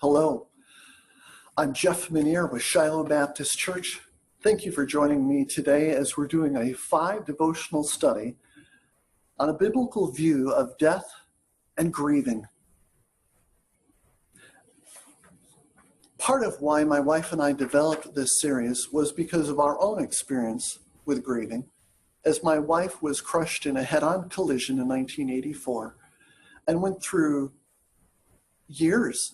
Hello, I'm Jeff Minier with Shiloh Baptist Church. Thank you for joining me today as we're doing a 5 devotional study on a biblical view of death and grieving. Part of why my wife and I developed this series was because of our own experience with grieving, as my wife was crushed in a head-on collision in 1984 and went through years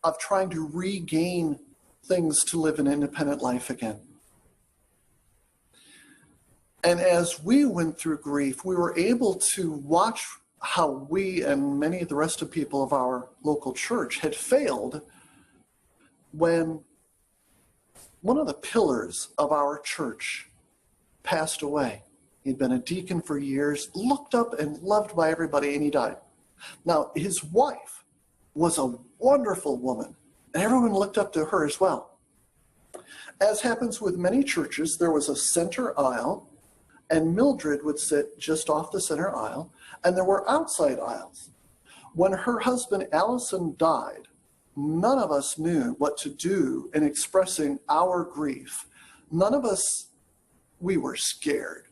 of trying to regain things to live an independent life again. And as we went through grief, we were able to watch how we and many of the rest of people of our local church had failed when one of the pillars of our church passed away. He'd been a deacon for years, looked up and loved by everybody, and he died. Now, his wife was a wonderful woman, and everyone looked up to her as well. As happens with many churches, there was a center aisle, and Mildred would sit just off the center aisle, and there were outside aisles. When her husband, Allison, died, none of us knew what to do in expressing our grief. None of us, we were scared.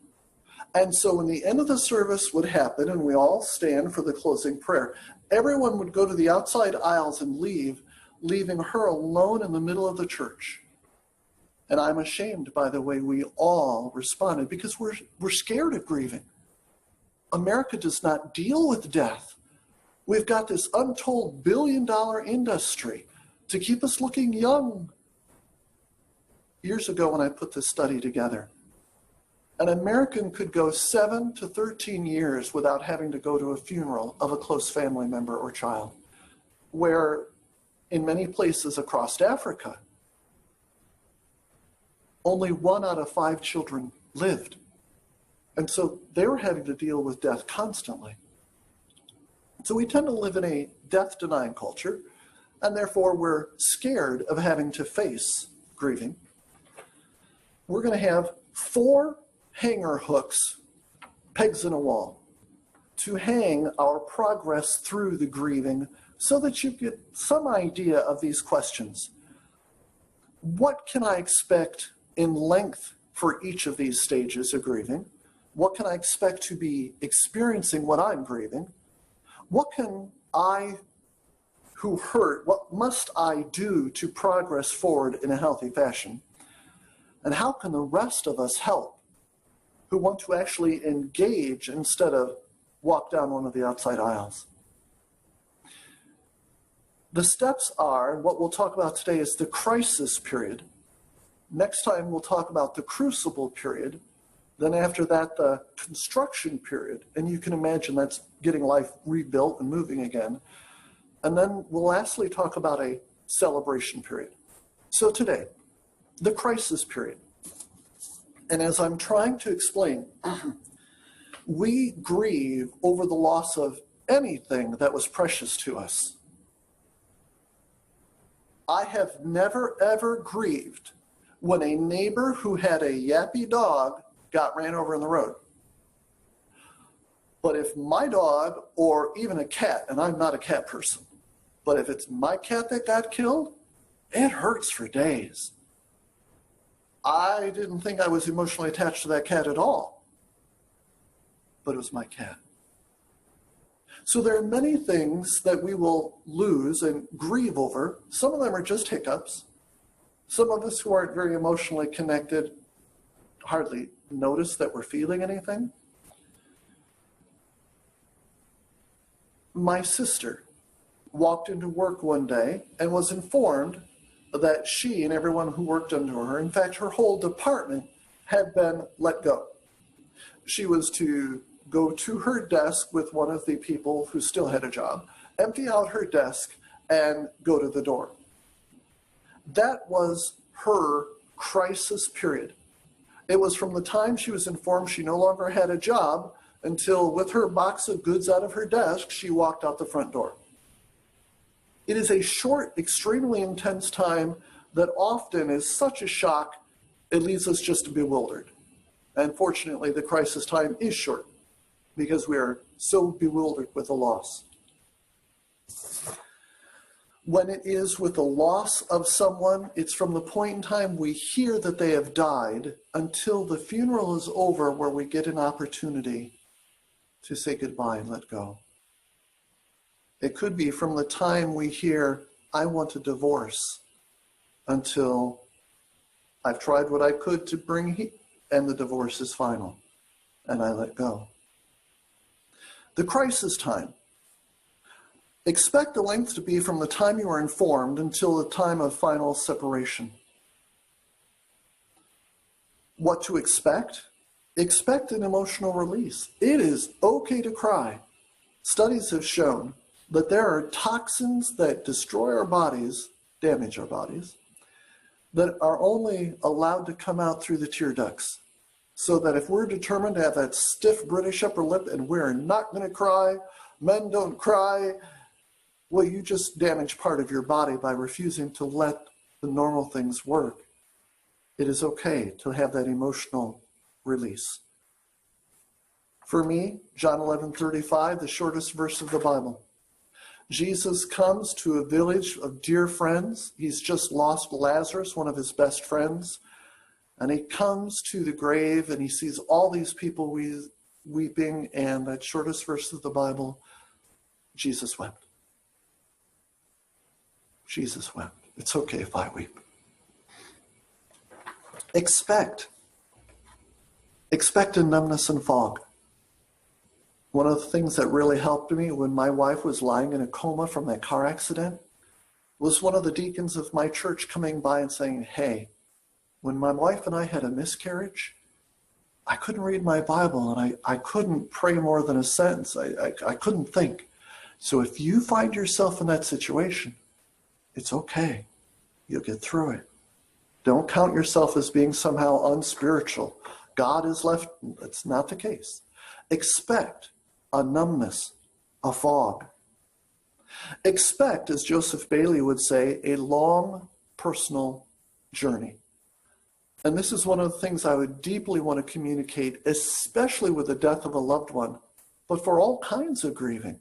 And so when the end of the service would happen and we all stand for the closing prayer, everyone would go to the outside aisles and leave, leaving her alone in the middle of the church. And I'm ashamed by the way we all responded because we're scared of grieving. America does not deal with death. We've got this untold billion-dollar industry to keep us looking young. Years ago when I put this study together, an American could go 7 to 13 years without having to go to a funeral of a close family member or child, where in many places across Africa, only 1 out of 5 children lived. And so they were having to deal with death constantly. So we tend to live in a death-denying culture, and therefore we're scared of having to face grieving. We're going to have 4 hanger hooks, pegs in a wall, to hang our progress through the grieving so that you get some idea of these questions. What can I expect in length for each of these stages of grieving? What can I expect to be experiencing when I'm grieving? What can I, who hurt, what must I do to progress forward in a healthy fashion? And how can the rest of us help who want to actually engage instead of walk down one of the outside aisles? The steps are, what we'll talk about today is the crisis period. Next time we'll talk about the crucible period. Then after that, the construction period. And you can imagine that's getting life rebuilt and moving again. And then we'll lastly talk about a celebration period. So today, the crisis period. And as I'm trying to explain, we grieve over the loss of anything that was precious to us. I have never, ever grieved when a neighbor who had a yappy dog got ran over in the road. But if my dog or even a cat, and I'm not a cat person, but if it's my cat that got killed, it hurts for days. I didn't think I was emotionally attached to that cat at all, but it was my cat. So there are many things that we will lose and grieve over. Some of them are just hiccups. Some of us who aren't very emotionally connected hardly notice that we're feeling anything. My sister walked into work one day and was informed that she and everyone who worked under her, in fact, her whole department, had been let go. She was to go to her desk with one of the people who still had a job, empty out her desk, and go to the door. That was her crisis period. It was from the time she was informed she no longer had a job until, with her box of goods out of her desk, she walked out the front door. It is a short, extremely intense time that often is such a shock, it leaves us just bewildered. And fortunately, the crisis time is short because we are so bewildered with the loss. When it is with the loss of someone, it's from the point in time we hear that they have died until the funeral is over, where we get an opportunity to say goodbye and let go. It could be from the time we hear, I want a divorce, until I've tried what I could to bring and the divorce is final, and I let go. The crisis time. Expect the length to be from the time you are informed until the time of final separation. What to expect? Expect an emotional release. It is okay to cry. Studies have shown that there are toxins that destroy our bodies, damage our bodies, that are only allowed to come out through the tear ducts. So that if we're determined to have that stiff British upper lip and we're not going to cry, men don't cry, well, you just damage part of your body by refusing to let the normal things work. It is okay to have that emotional release. For me, John 11:35, the shortest verse of the Bible. Jesus comes to a village of dear friends. He's just lost Lazarus, one of his best friends. And he comes to the grave and he sees all these people weeping. And that shortest verse of the Bible, Jesus wept. Jesus wept. It's okay if I weep. Expect a numbness and fog. One of the things that really helped me when my wife was lying in a coma from that car accident was one of the deacons of my church coming by and saying, hey, when my wife and I had a miscarriage, I couldn't read my Bible and I couldn't pray more than a sentence. I couldn't think. So if you find yourself in that situation, it's okay. You'll get through it. Don't count yourself as being somehow unspiritual. God is left. That's not the case. Expect a numbness, a fog. Expect, as Joseph Bailey would say, a long personal journey. And this is one of the things I would deeply want to communicate, especially with the death of a loved one, but for all kinds of grieving.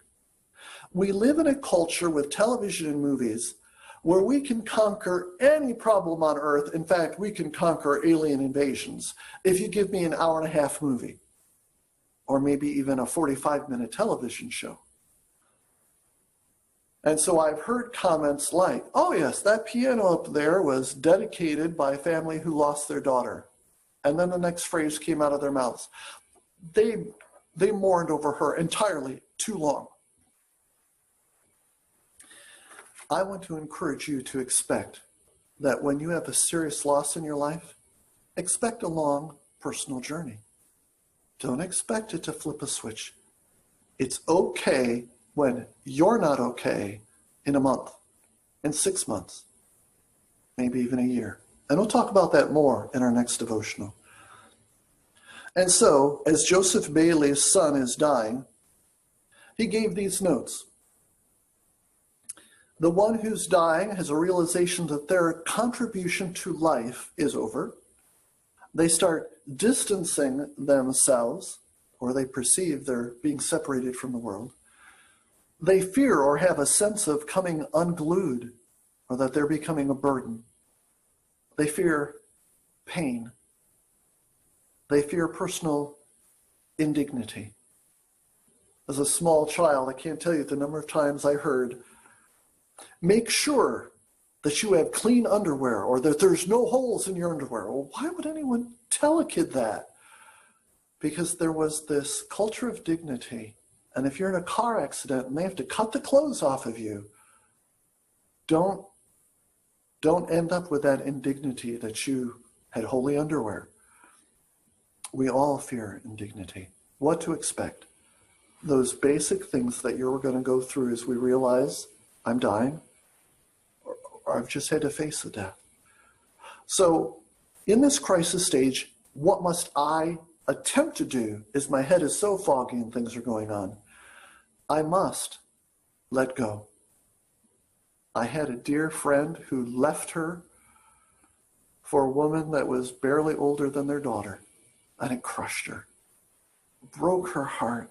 We live in a culture with television and movies where we can conquer any problem on earth. In fact, we can conquer alien invasions if you give me an hour-and-a-half movie, or maybe even a 45-minute television show. And so I've heard comments like, oh yes, that piano up there was dedicated by a family who lost their daughter. And then the next phrase came out of their mouths. They mourned over her entirely too long. I want to encourage you to expect that when you have a serious loss in your life, expect a long personal journey. Don't expect it to flip a switch. It's okay when you're not okay in a month, in 6 months, maybe even a year. And we'll talk about that more in our next devotional. And so, as Joseph Bailey's son is dying, he gave these notes. The one who's dying has a realization that their contribution to life is over. They start distancing themselves, or they perceive they're being separated from the world. They fear or have a sense of coming unglued, or that they're becoming a burden. They fear pain. They fear personal indignity. As a small child, I can't tell you the number of times I heard, make sure that you have clean underwear or that there's no holes in your underwear. Well, why would anyone tell a kid that? Because there was this culture of dignity. And if you're in a car accident and they have to cut the clothes off of you, don't end up with that indignity that you had holy underwear. We all fear indignity. What to expect? Those basic things that you're going to go through as we realize I'm dying, or I've just had to face the death. So in this crisis stage, what must I attempt to do as my head is so foggy and things are going on? I must let go. I had a dear friend who left her for a woman that was barely older than their daughter, and it crushed her, broke her heart.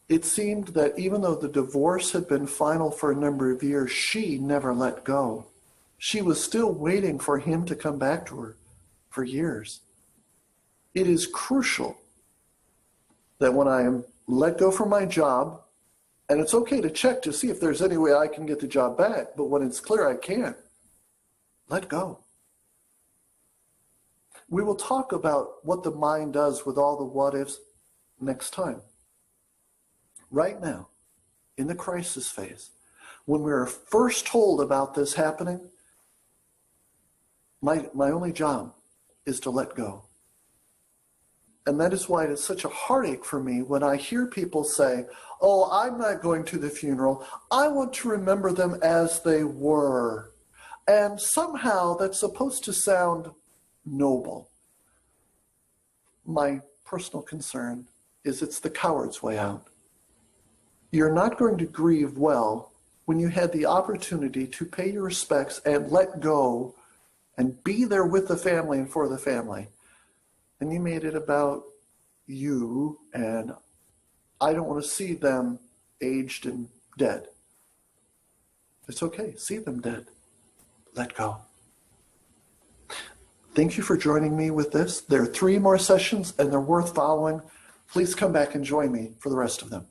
It seemed that even though the divorce had been final for a number of years, she never let go. She was still waiting for him to come back to her for years. It is crucial that when I am let go from my job, and it's okay to check to see if there's any way I can get the job back, but when it's clear I can't, let go. We will talk about what the mind does with all the what ifs next time. Right now, in the crisis phase, when we are first told about this happening, my only job is to let go. And that is why it is such a heartache for me when I hear people say, oh, I'm not going to the funeral. I want to remember them as they were. And somehow that's supposed to sound noble. My personal concern is it's the coward's way out. You're not going to grieve well when you had the opportunity to pay your respects and let go and be there with the family and for the family. And you made it about you, and I don't want to see them aged and dead. It's okay. See them dead. Let go. Thank you for joining me with this. There are 3 more sessions, and they're worth following. Please come back and join me for the rest of them.